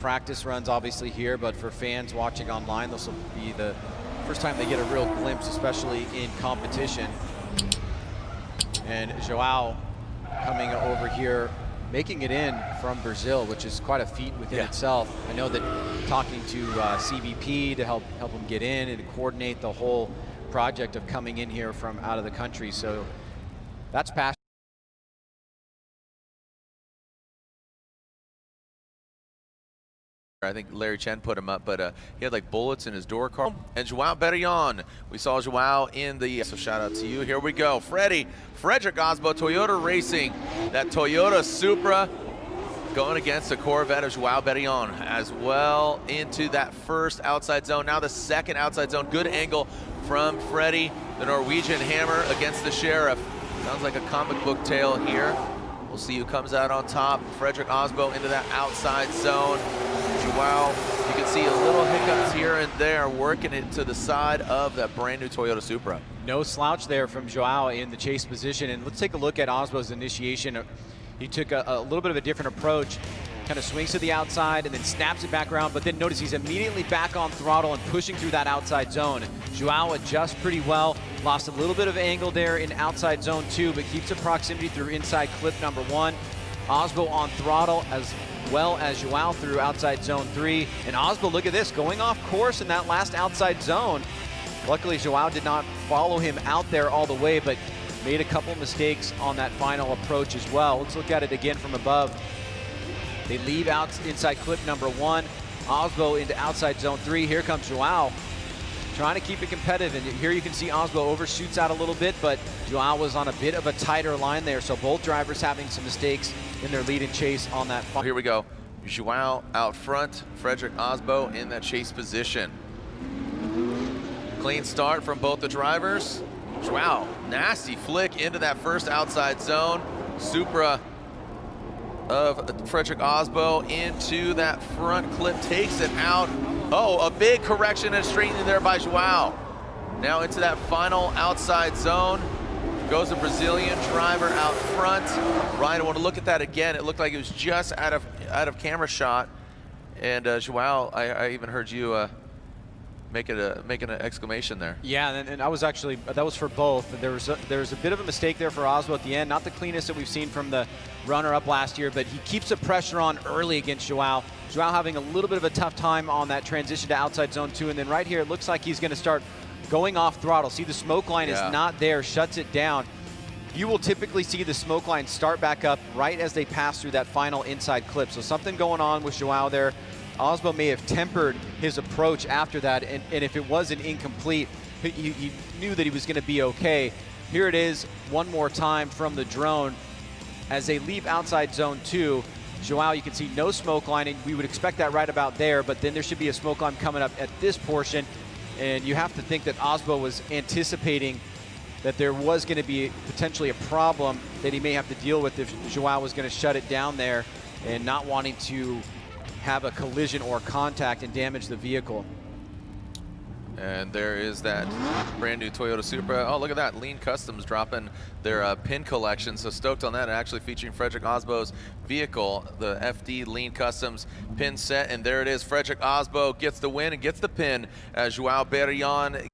Practice runs obviously here, but for fans watching online, this will be the first time they get a real glimpse, especially in competition. And João coming over here, making it in from Brazil, which is quite a feat within itself. I know that talking to CBP to help him get in and coordinate the whole project of coming in here from out of the country. So that's passion. I think Larry Chen put him up, but he had like bullets in his door card. And João Barion, we saw João in the, so shout out to you. Here we go, Frederick Osbo, Toyota Racing, that Toyota Supra going against the Corvette of João Barion as well into that first outside zone. Now the second outside zone, good angle from Freddie, the Norwegian Hammer against the Sheriff. Sounds like a comic book tale here. We'll see who comes out on top. Frederick Osbo into that outside zone. João, you can see a little hiccups here and there, working it to the side of that brand new Toyota Supra. No slouch there from João in the chase position. And let's take a look at Osbo's initiation. He took a little bit of a different approach, kind of swings to the outside and then snaps it back around, but then notice he's immediately back on throttle and pushing through that outside zone. João adjusts pretty well, lost a little bit of angle there in outside zone 2, but keeps a proximity through inside clip number 1. Osbo on throttle as well as João through outside zone 3. And Osbo, look at this, going off course in that last outside zone. Luckily, João did not follow him out there all the way, but made a couple mistakes on that final approach as well. Let's look at it again from above. They leave out inside clip number 1. Osbo into outside zone 3. Here comes João, trying to keep it competitive. And here you can see Osbo overshoots out a little bit, but João was on a bit of a tighter line there. So both drivers having some mistakes in their lead and chase on that. Here we go. João out front, Frederick Osbo in that chase position. Clean start from both the drivers. João, nasty flick into that first outside zone. Supra of Frederick Osbo into that front clip, takes it out. Oh, a big correction and straightening there by João. Now into that final outside zone. Goes a Brazilian driver out front. Ryan, I want to look at that again. It looked like it was just out of camera shot. And João, I even heard you making an exclamation there. Yeah, and I was actually, that was for both. There was a bit of a mistake there for Osbo at the end. Not the cleanest that we've seen from the runner-up last year, but he keeps the pressure on early against João. João having a little bit of a tough time on that transition to outside zone 2, and then right here it looks like he's going to start going off throttle. See, the smoke line is not there, shuts it down. You will typically see the smoke line start back up right as they pass through that final inside clip. So something going on with João there. Osbo may have tempered his approach after that, and if it wasn't incomplete, he knew that he was going to be okay. Here it is one more time from the drone. As they leave outside zone 2, João, you can see no smoke line, and we would expect that right about there, but then there should be a smoke line coming up at this portion. And you have to think that Osbo was anticipating that there was going to be potentially a problem that he may have to deal with if João was going to shut it down there, and not wanting to have a collision or contact and damage the vehicle. And there is that brand new Toyota Supra. Oh, look at that, Lean Customs dropping their pin collection. So stoked on that, and actually featuring Frederick Osbo's vehicle, the FD Lean Customs pin set. And there it is, Frederick Osbo gets the win and gets the pin as João Barion